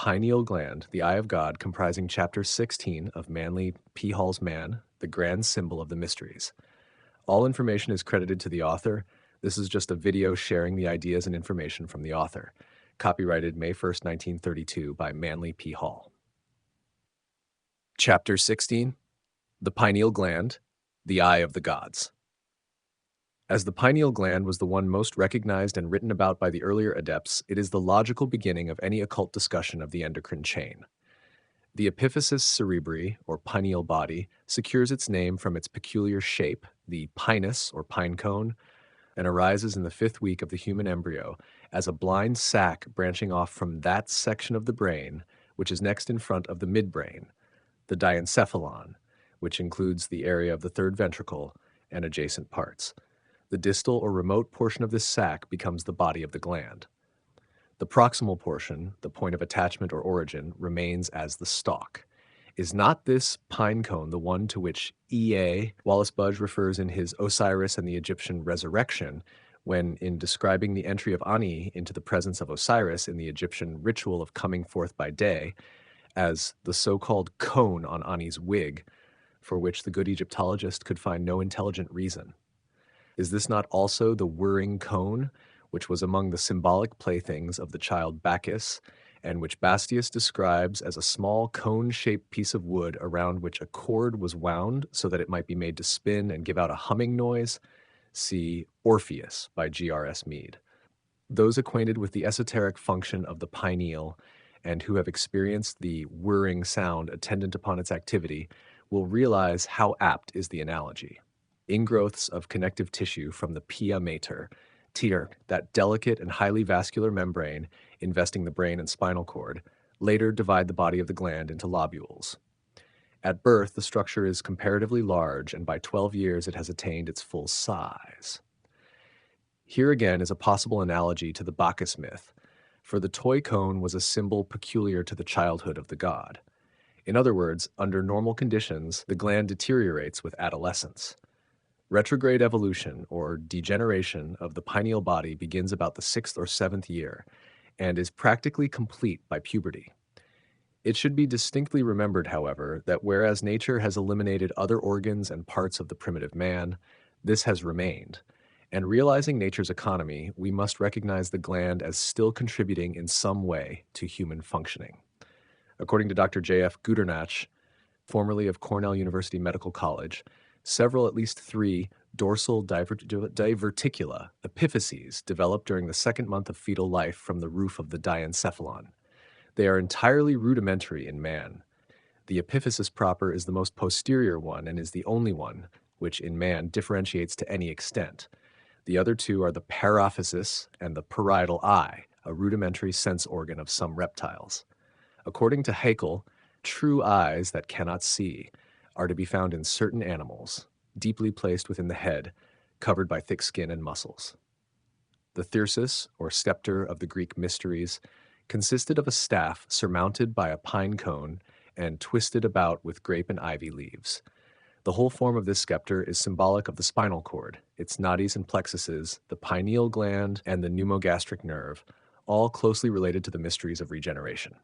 Pineal Gland, the Eye of God, comprising Chapter 16 of Manly P. Hall's Man, the Grand Symbol of the Mysteries. All information is credited to the author. This is just a video sharing the ideas and information from the author. Copyrighted May 1st, 1932 by Manly P. Hall. Chapter 16, The Pineal Gland, the Eye of the Gods. As the pineal gland was the one most recognized and written about by the earlier adepts, it is the logical beginning of any occult discussion of the endocrine chain. The epiphysis cerebri, or pineal body, secures its name from its peculiar shape, the pinus, or pine cone, and arises in the 5th week of the human embryo as a blind sac branching off from that section of the brain, which is next in front of the midbrain, the diencephalon, which includes the area of the third ventricle and adjacent parts. The distal or remote portion of this sac becomes the body of the gland. The proximal portion, the point of attachment or origin, remains as the stalk. Is not this pine cone the one to which E.A. Wallace Budge refers in his Osiris and the Egyptian Resurrection, when, in describing the entry of Ani into the presence of Osiris in the Egyptian ritual of coming forth by day, as the so-called cone on Ani's wig, for which the good Egyptologist could find no intelligent reason? Is this not also the whirring cone, which was among the symbolic playthings of the child Bacchus, and which Bastius describes as a small cone-shaped piece of wood around which a cord was wound so that it might be made to spin and give out a humming noise? See Orpheus by G.R.S. Mead. Those acquainted with the esoteric function of the pineal and who have experienced the whirring sound attendant upon its activity will realize how apt is the analogy. Ingrowths of connective tissue from the pia mater, that delicate and highly vascular membrane investing the brain and spinal cord, later divide the body of the gland into lobules. At birth, the structure is comparatively large, and by 12 years it has attained its full size. Here again is a possible analogy to the Bacchus myth, for the toy cone was a symbol peculiar to the childhood of the god. In other words, under normal conditions, the gland deteriorates with adolescence. Retrograde evolution, or degeneration, of the pineal body begins about the 6th or 7th year and is practically complete by puberty. It should be distinctly remembered, however, that whereas nature has eliminated other organs and parts of the primitive man, this has remained, and realizing nature's economy, we must recognize the gland as still contributing in some way to human functioning. According to Dr. J.F. Gudernach, formerly of Cornell University Medical College, several, at least 3, dorsal diverticula, epiphyses, develop during the 2nd month of fetal life from the roof of the diencephalon. They are entirely rudimentary in man. The epiphysis proper is the most posterior one and is the only one which in man differentiates to any extent. The other 2 are the paraphysis and the parietal eye, a rudimentary sense organ of some reptiles. According to Haeckel, true eyes that cannot see are to be found in certain animals, deeply placed within the head, covered by thick skin and muscles. The thyrsus, or scepter of the Greek mysteries, consisted of a staff surmounted by a pine cone and twisted about with grape and ivy leaves. The whole form of this scepter is symbolic of the spinal cord, its nadis and plexuses, the pineal gland, and the pneumogastric nerve, all closely related to the mysteries of regeneration.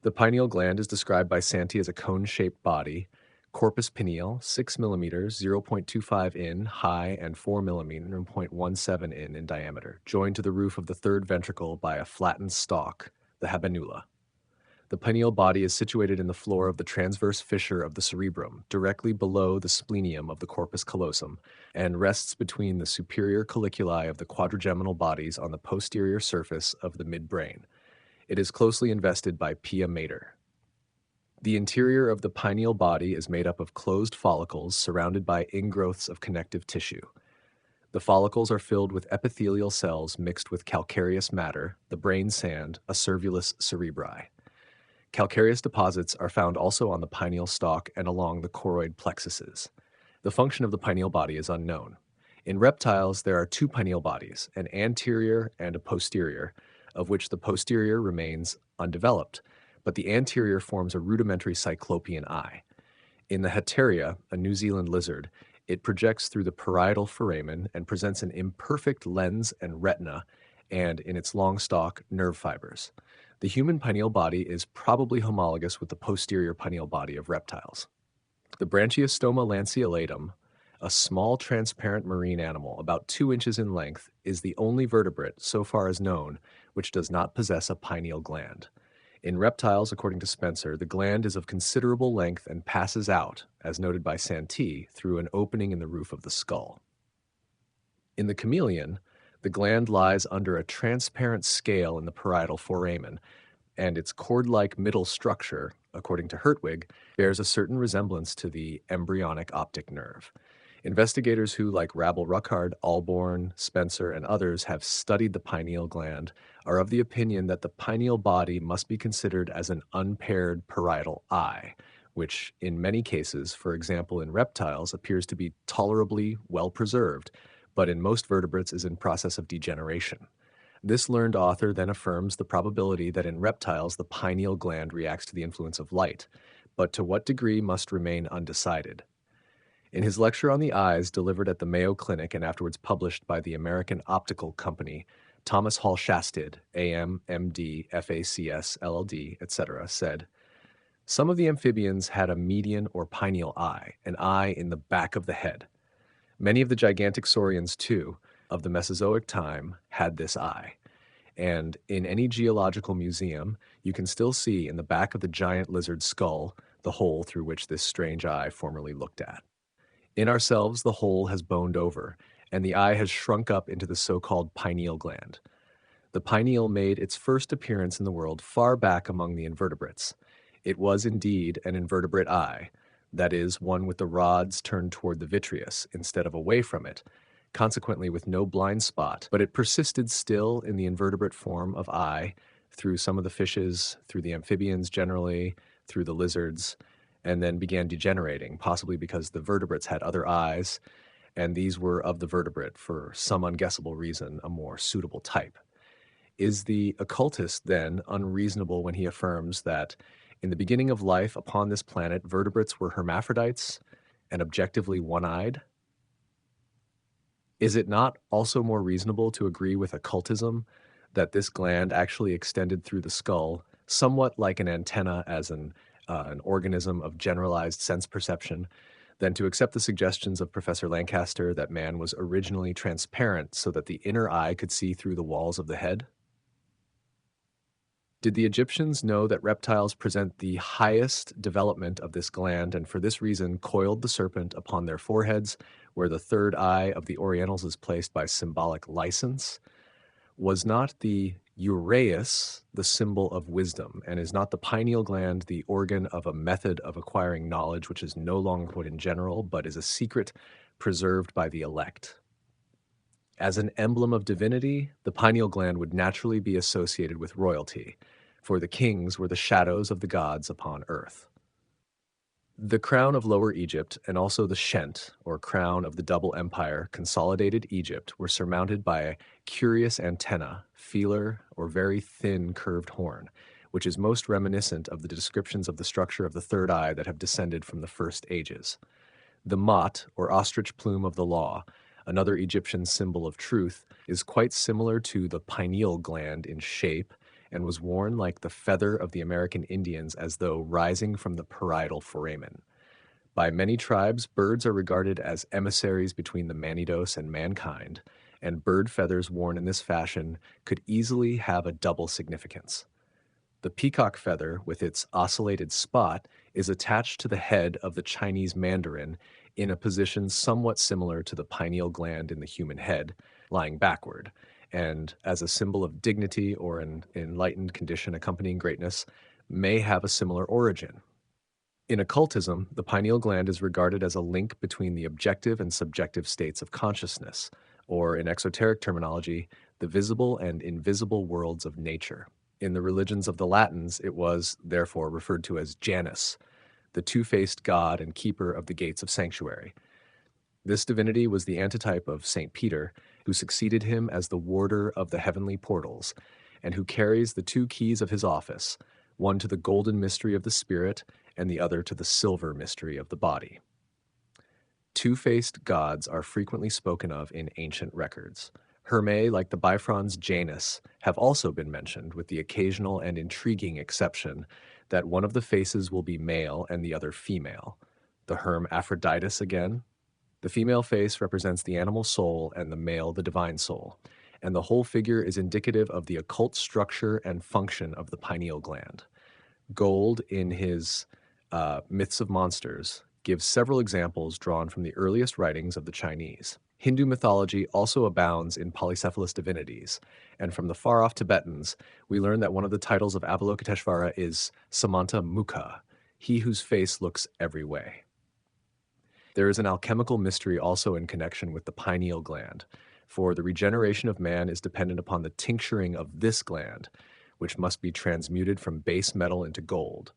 The pineal gland is described by Santi as a cone-shaped body, corpus pineal, 6 mm, 0.25 in high and 4 mm, 0.17 in diameter, joined to the roof of the third ventricle by a flattened stalk, the habenula. The pineal body is situated in the floor of the transverse fissure of the cerebrum, directly below the splenium of the corpus callosum, and rests between the superior colliculi of the quadrigeminal bodies on the posterior surface of the midbrain. It is closely invested by pia mater. The interior of the pineal body is made up of closed follicles surrounded by ingrowths of connective tissue. The follicles are filled with epithelial cells mixed with calcareous matter, the brain sand, acervulus cerebri. Calcareous deposits are found also on the pineal stalk and along the choroid plexuses. The function of the pineal body is unknown. In reptiles, there are 2 pineal bodies, an anterior and a posterior, of which the posterior remains undeveloped, but the anterior forms a rudimentary cyclopean eye. In the Heteria, a New Zealand lizard, it projects through the parietal foramen and presents an imperfect lens and retina and in its long stalk, nerve fibers. The human pineal body is probably homologous with the posterior pineal body of reptiles. The Branchiostoma lanceolatum, a small transparent marine animal about 2 inches in length, is the only vertebrate, so far as known, which does not possess a pineal gland. In reptiles, according to Spencer, the gland is of considerable length and passes out, as noted by Santee, through an opening in the roof of the skull. In the chameleon, the gland lies under a transparent scale in the parietal foramen, and its cord-like middle structure, according to Hertwig, bears a certain resemblance to the embryonic optic nerve. Investigators who, like Rabel Ruckard, Alborn, Spencer, and others, have studied the pineal gland are of the opinion that the pineal body must be considered as an unpaired parietal eye, which in many cases, for example in reptiles, appears to be tolerably well preserved, but in most vertebrates is in process of degeneration. This learned author then affirms the probability that in reptiles the pineal gland reacts to the influence of light, but to what degree must remain undecided. In his lecture on the eyes delivered at the Mayo Clinic and afterwards published by the American Optical Company, Thomas Hall Shastid, AM, MD, FACS, LLD, etc., said, "Some of the amphibians had a median or pineal eye, an eye in the back of the head. Many of the gigantic saurians, too, of the Mesozoic time, had this eye. And in any geological museum, you can still see in the back of the giant lizard's skull the hole through which this strange eye formerly looked at. In ourselves, the hole has boned over, and the eye has shrunk up into the so-called pineal gland. The pineal made its first appearance in the world far back among the invertebrates. It was indeed an invertebrate eye, that is, one with the rods turned toward the vitreous instead of away from it, consequently with no blind spot, but it persisted still in the invertebrate form of eye through some of the fishes, through the amphibians generally, through the lizards, and then began degenerating, possibly because the vertebrates had other eyes, and these were of the vertebrate, for some unguessable reason, a more suitable type. Is the occultist then unreasonable when he affirms that in the beginning of life upon this planet, vertebrates were hermaphrodites and objectively one-eyed? Is it not also more reasonable to agree with occultism that this gland actually extended through the skull, somewhat like an antenna as an organism of generalized sense perception, than to accept the suggestions of Professor Lancaster that man was originally transparent so that the inner eye could see through the walls of the head? Did the Egyptians know that reptiles present the highest development of this gland and for this reason coiled the serpent upon their foreheads, where the third eye of the Orientals is placed by symbolic license? Was not the uraeus the symbol of wisdom, and is not the pineal gland the organ of a method of acquiring knowledge which is no longer put in general, but is a secret preserved by the elect? As an emblem of divinity, the pineal gland would naturally be associated with royalty, for the kings were the shadows of the gods upon earth. The crown of Lower Egypt and also the shent, or crown of the double empire, consolidated Egypt, were surmounted by a curious antenna, feeler, or very thin curved horn, which is most reminiscent of the descriptions of the structure of the third eye that have descended from the first ages. The mot, or ostrich plume of the law, another Egyptian symbol of truth, is quite similar to the pineal gland in shape and was worn like the feather of the American Indians as though rising from the parietal foramen. By many tribes, birds are regarded as emissaries between the Manidos and mankind, and bird feathers worn in this fashion could easily have a double significance. The peacock feather, with its oscillated spot, is attached to the head of the Chinese mandarin in a position somewhat similar to the pineal gland in the human head, lying backward, and as a symbol of dignity or an enlightened condition accompanying greatness, may have a similar origin. In occultism, the pineal gland is regarded as a link between the objective and subjective states of consciousness, or in exoteric terminology, the visible and invisible worlds of nature. In the religions of the Latins, it was, therefore, referred to as Janus, the two-faced god and keeper of the gates of sanctuary. This divinity was the antitype of St. Peter, who succeeded him as the warder of the heavenly portals, and who carries the two keys of his office, one to the golden mystery of the spirit and the other to the silver mystery of the body. Two-faced gods are frequently spoken of in ancient records. Hermé, like the Bifrons Janus, have also been mentioned, with the occasional and intriguing exception that one of the faces will be male and the other female. The Herm Aphroditus again. The female face represents the animal soul and the male the divine soul, and the whole figure is indicative of the occult structure and function of the pineal gland. Gold, in his Myths of Monsters, gives several examples drawn from the earliest writings of the Chinese. Hindu mythology also abounds in polycephalous divinities, and from the far-off Tibetans, we learn that one of the titles of Avalokiteshvara is Samanta Mukha, he whose face looks every way. There is an alchemical mystery also in connection with the pineal gland, for the regeneration of man is dependent upon the tincturing of this gland, which must be transmuted from base metal into gold.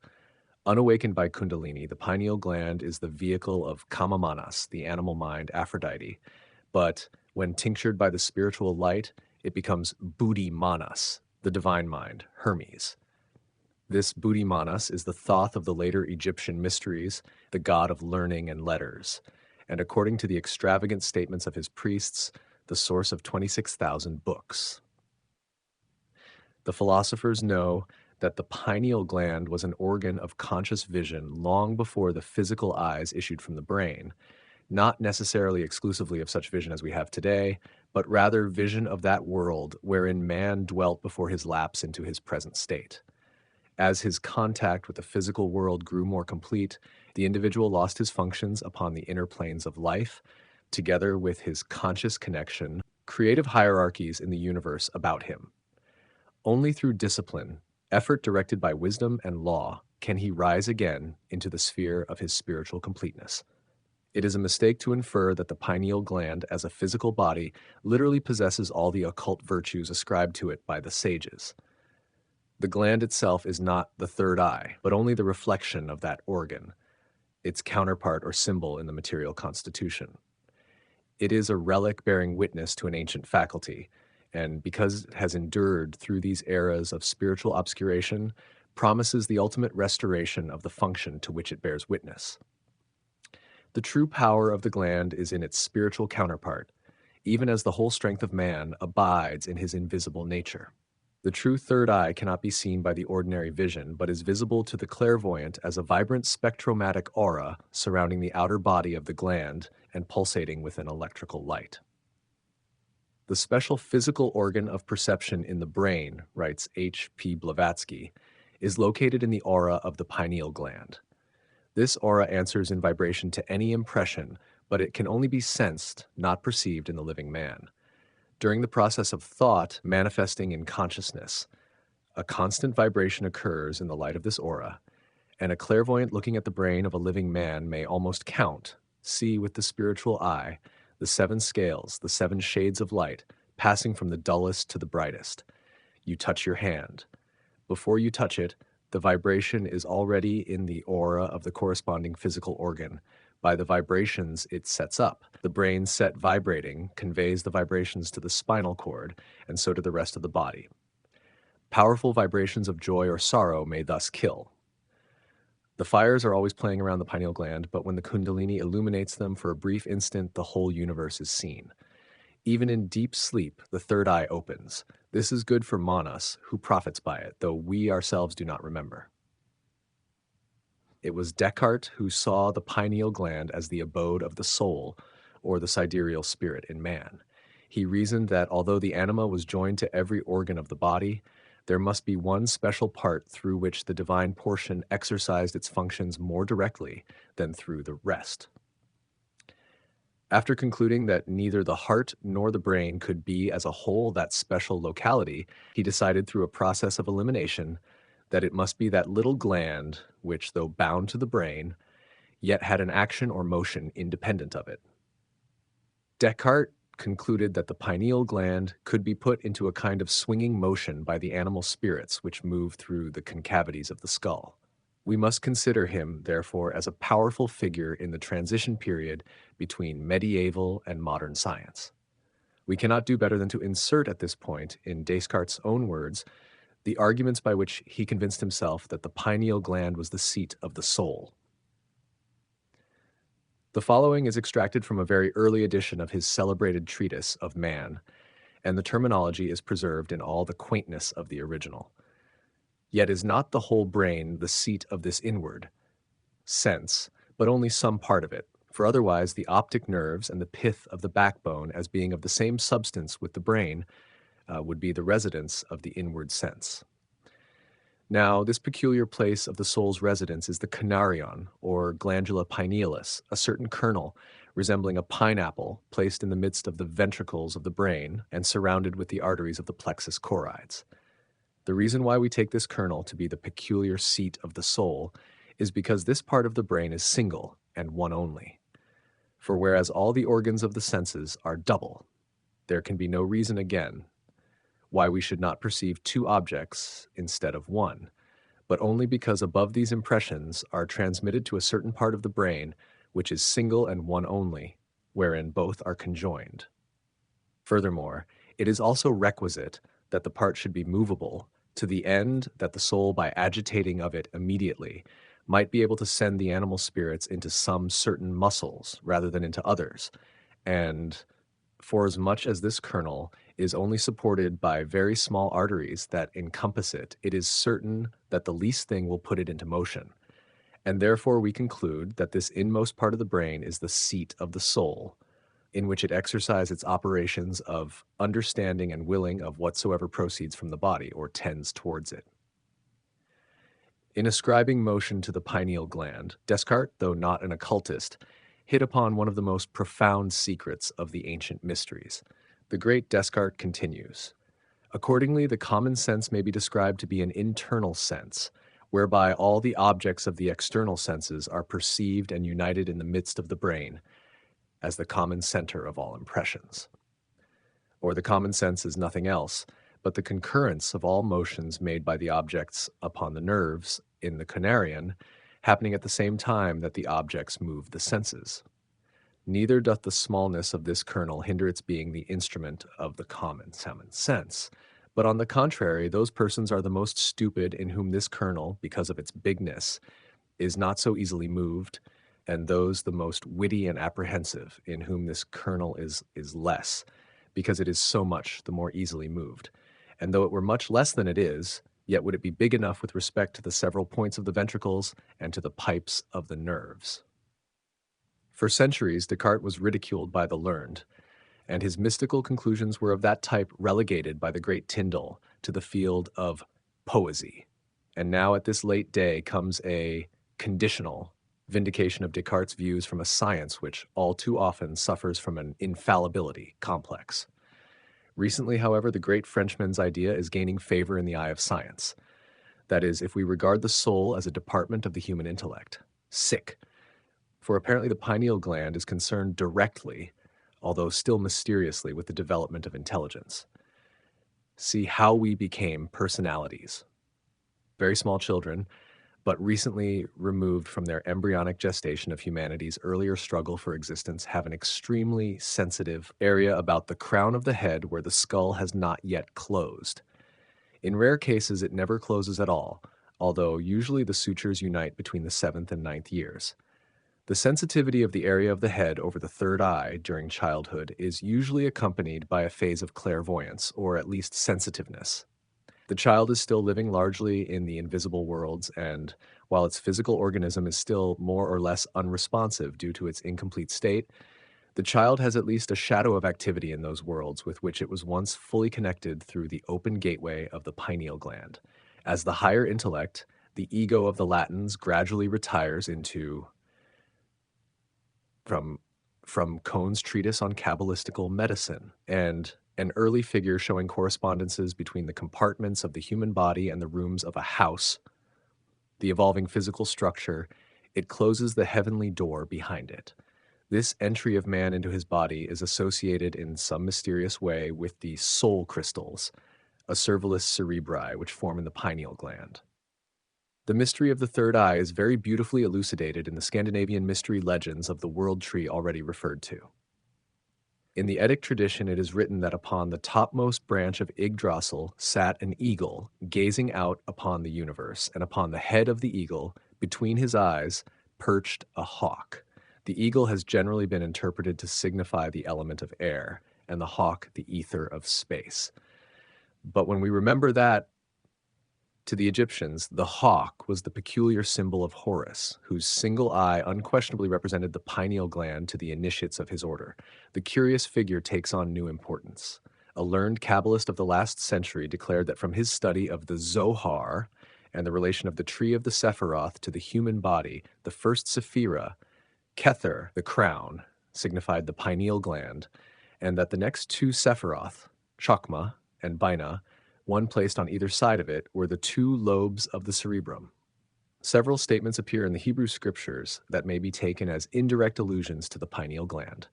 Unawakened by Kundalini, the pineal gland is the vehicle of Kamamanas, the animal mind, Aphrodite, but when tinctured by the spiritual light, it becomes Buddhi Manas, the divine mind, Hermes. This Buddhi Manas is the Thoth of the later Egyptian mysteries, the god of learning and letters, and according to the extravagant statements of his priests, the source of 26,000 books. The philosophers know that the pineal gland was an organ of conscious vision long before the physical eyes issued from the brain, not necessarily exclusively of such vision as we have today, but rather vision of that world wherein man dwelt before his lapse into his present state. As his contact with the physical world grew more complete, the individual lost his functions upon the inner planes of life, together with his conscious connection, creative hierarchies in the universe about him. Only through discipline, effort directed by wisdom and law, can he rise again into the sphere of his spiritual completeness. It is a mistake to infer that the pineal gland as a physical body literally possesses all the occult virtues ascribed to it by the sages. The gland itself is not the third eye, but only the reflection of that organ, its counterpart or symbol in the material constitution. It is a relic bearing witness to an ancient faculty, and because it has endured through these eras of spiritual obscuration, promises the ultimate restoration of the function to which it bears witness. The true power of the gland is in its spiritual counterpart, even as the whole strength of man abides in his invisible nature. The true third eye cannot be seen by the ordinary vision, but is visible to the clairvoyant as a vibrant spectromatic aura surrounding the outer body of the gland and pulsating with an electrical light. The special physical organ of perception in the brain, writes H. P. Blavatsky, is located in the aura of the pineal gland. This aura answers in vibration to any impression, but it can only be sensed, not perceived in the living man. During the process of thought manifesting in consciousness, a constant vibration occurs in the light of this aura, and a clairvoyant looking at the brain of a living man may almost count, see with the spiritual eye, the 7 scales, the 7 shades of light, passing from the dullest to the brightest. You touch your hand. Before you touch it, the vibration is already in the aura of the corresponding physical organ. By the vibrations it sets up. The brain set vibrating conveys the vibrations to the spinal cord, and so to the rest of the body. Powerful vibrations of joy or sorrow may thus kill. The fires are always playing around the pineal gland, but when the Kundalini illuminates them for a brief instant, the whole universe is seen. Even in deep sleep, the third eye opens. This is good for Manas, who profits by it, though we ourselves do not remember. It was Descartes who saw the pineal gland as the abode of the soul, or the sidereal spirit in man. He reasoned that although the anima was joined to every organ of the body, there must be one special part through which the divine portion exercised its functions more directly than through the rest. After concluding that neither the heart nor the brain could be as a whole that special locality, he decided through a process of elimination that it must be that little gland which, though bound to the brain, yet had an action or motion independent of it. Descartes concluded that the pineal gland could be put into a kind of swinging motion by the animal spirits which move through the concavities of the skull. We must consider him, therefore, as a powerful figure in the transition period between medieval and modern science. We cannot do better than to insert at this point, in Descartes' own words, the arguments by which he convinced himself that the pineal gland was the seat of the soul. The following is extracted from a very early edition of his celebrated treatise of man, and the terminology is preserved in all the quaintness of the original. Yet is not the whole brain the seat of this inward sense, but only some part of it, for otherwise the optic nerves and the pith of the backbone, as being of the same substance with the brain, would be the residence of the inward sense. Now, this peculiar place of the soul's residence is the canarion, or glandula pinealis, a certain kernel resembling a pineapple placed in the midst of the ventricles of the brain and surrounded with the arteries of the plexus choroides. The reason why we take this kernel to be the peculiar seat of the soul is because this part of the brain is single and one only. For whereas all the organs of the senses are double, there can be no reason again why we should not perceive two objects instead of one, but only because above these impressions are transmitted to a certain part of the brain which is single and one only, wherein both are conjoined. Furthermore, it is also requisite that the part should be movable, to the end that the soul, by agitating of it immediately, might be able to send the animal spirits into some certain muscles rather than into others, and forasmuch as this kernel is only supported by very small arteries that encompass it, it is certain that the least thing will put it into motion. And therefore we conclude that this inmost part of the brain is the seat of the soul, in which it exercises its operations of understanding and willing of whatsoever proceeds from the body or tends towards it. In ascribing motion to the pineal gland, Descartes, though not an occultist, hit upon one of the most profound secrets of the ancient mysteries. The great Descartes continues, "Accordingly, the common sense may be described to be an internal sense, whereby all the objects of the external senses are perceived and united in the midst of the brain, as the common center of all impressions." Or the common sense is nothing else but the concurrence of all motions made by the objects upon the nerves in the canarion, happening at the same time that the objects move the senses. Neither doth the smallness of this kernel hinder its being the instrument of the common sense, but on the contrary, those persons are the most stupid in whom this kernel, because of its bigness, is not so easily moved, and those the most witty and apprehensive in whom this kernel is less, because it is so much the more easily moved. And though it were much less than it is, yet would it be big enough with respect to the several points of the ventricles and to the pipes of the nerves. For centuries, Descartes was ridiculed by the learned, and his mystical conclusions were of that type relegated by the great Tyndall to the field of poesy. And now at this late day comes a conditional vindication of Descartes' views from a science which all too often suffers from an infallibility complex. Recently, however, the great Frenchman's idea is gaining favor in the eye of science. That is, if we regard the soul as a department of the human intellect. Sick. For apparently the pineal gland is concerned directly, although still mysteriously, with the development of intelligence. See how we became personalities. Very small children, but recently removed from their embryonic gestation of humanity's earlier struggle for existence, have an extremely sensitive area about the crown of the head where the skull has not yet closed. In rare cases, it never closes at all, although usually the sutures unite between the 7th and 9th years. The sensitivity of the area of the head over the third eye during childhood is usually accompanied by a phase of clairvoyance, or at least sensitiveness. The child is still living largely in the invisible worlds, and while its physical organism is still more or less unresponsive due to its incomplete state, the child has at least a shadow of activity in those worlds with which it was once fully connected through the open gateway of the pineal gland. As the higher intellect, the ego of the Latins, gradually retires into, from Cohn's treatise on Kabbalistical medicine, and an early figure showing correspondences between the compartments of the human body and the rooms of a house, the evolving physical structure, it closes the heavenly door behind it. This entry of man into his body is associated in some mysterious way with the soul crystals, acervulus cerebri, which form in the pineal gland. The mystery of the third eye is very beautifully elucidated in the Scandinavian mystery legends of the world tree already referred to. In the Eddic tradition, it is written that upon the topmost branch of Yggdrasil sat an eagle, gazing out upon the universe, and upon the head of the eagle, between his eyes, perched a hawk. The eagle has generally been interpreted to signify the element of air, and the hawk the ether of space. But when we remember that, to the Egyptians, the hawk was the peculiar symbol of Horus, whose single eye unquestionably represented the pineal gland to the initiates of his order. The curious figure takes on new importance. A learned Kabbalist of the last century declared that from his study of the Zohar and the relation of the tree of the Sephiroth to the human body, the first Sephira, Kether, the crown, signified the pineal gland, and that the next two Sephiroth, Chakma and Bina, one placed on either side of it, were the two lobes of the cerebrum. Several statements appear in the Hebrew scriptures that may be taken as indirect allusions to the pineal gland.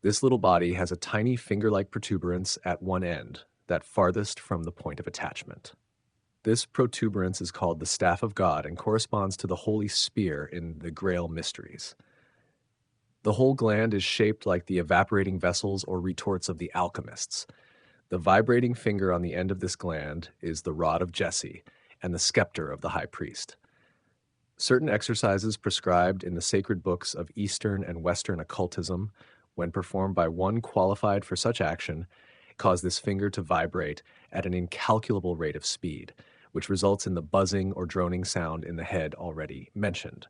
This little body has a tiny finger-like protuberance at one end, that farthest from the point of attachment. This protuberance is called the staff of God and corresponds to the holy spear in the Grail mysteries. The whole gland is shaped like the evaporating vessels or retorts of the alchemists. The vibrating finger on the end of this gland is the rod of Jesse and the scepter of the high priest. Certain exercises prescribed in the sacred books of Eastern and Western occultism, when performed by one qualified for such action, cause this finger to vibrate at an incalculable rate of speed, which results in the buzzing or droning sound in the head already mentioned.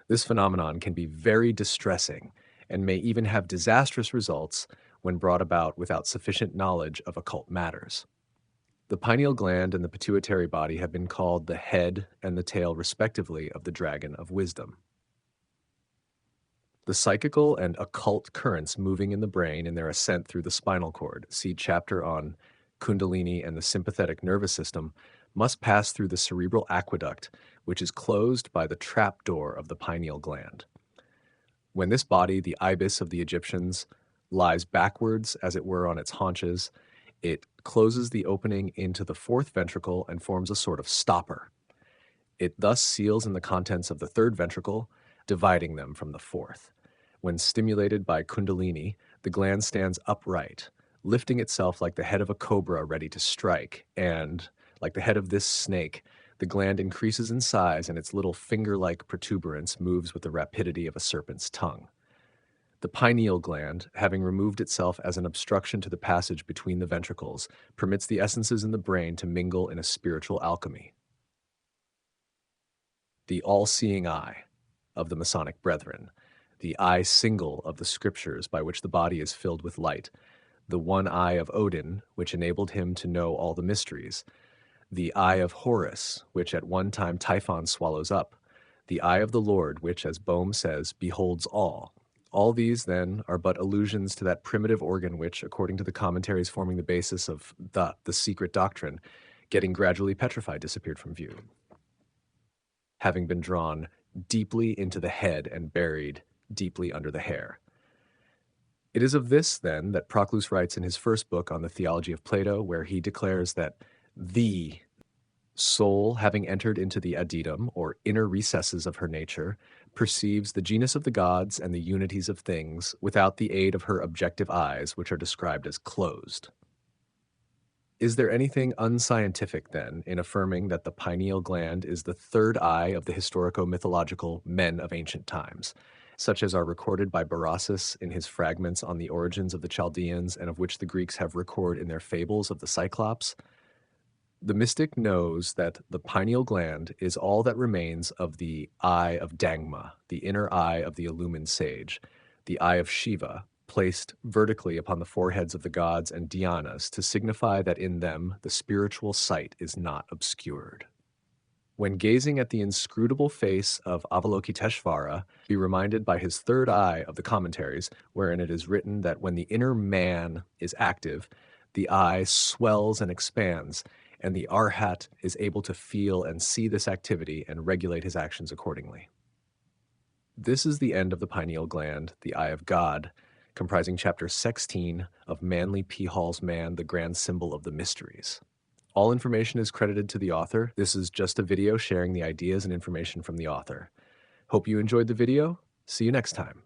This phenomenon can be very distressing and may even have disastrous results when brought about without sufficient knowledge of occult matters. The pineal gland and the pituitary body have been called the head and the tail respectively of the dragon of wisdom. The psychical and occult currents moving in the brain in their ascent through the spinal cord, see chapter on Kundalini and the sympathetic nervous system, must pass through the cerebral aqueduct, which is closed by the trap door of the pineal gland. When this body, the ibis of the Egyptians, lies backwards, as it were, on its haunches, it closes the opening into the fourth ventricle and forms a sort of stopper. It thus seals in the contents of the third ventricle, dividing them from the fourth. When stimulated by Kundalini, the gland stands upright, lifting itself like the head of a cobra ready to strike, and, like the head of this snake, the gland increases in size and its little finger-like protuberance moves with the rapidity of a serpent's tongue. The pineal gland, having removed itself as an obstruction to the passage between the ventricles, permits the essences in the brain to mingle in a spiritual alchemy. The all-seeing eye of the Masonic Brethren, the eye single of the scriptures by which the body is filled with light, the one eye of Odin, which enabled him to know all the mysteries, the eye of Horus, which at one time Typhon swallows up, the eye of the Lord, which, as Bohm says, beholds all. All these, then, are but allusions to that primitive organ which, according to the commentaries forming the basis of the secret doctrine, getting gradually petrified, disappeared from view, having been drawn deeply into the head and buried deeply under the hair. It is of this, then, that Proclus writes in his first book on the theology of Plato, where he declares that the soul, having entered into the adytum, or inner recesses of her nature, perceives the genus of the gods and the unities of things without the aid of her objective eyes, which are described as closed. Is there anything unscientific, then, in affirming that the pineal gland is the third eye of the historico-mythological men of ancient times, such as are recorded by Berossus in his fragments on the origins of the Chaldeans and of which the Greeks have record in their fables of the Cyclops? The mystic knows that the pineal gland is all that remains of the eye of Dangma, the inner eye of the illumined sage, the eye of Shiva, placed vertically upon the foreheads of the gods and Dhyanas to signify that in them the spiritual sight is not obscured. When gazing at the inscrutable face of Avalokiteshvara, be reminded by his third eye of the commentaries, wherein it is written that when the inner man is active, the eye swells and expands, and the Arhat is able to feel and see this activity and regulate his actions accordingly. This is the end of the pineal gland, the eye of God, comprising chapter 16 of Manly P. Hall's Man, the Grand Symbol of the Mysteries. All information is credited to the author. This is just a video sharing the ideas and information from the author. Hope you enjoyed the video. See you next time.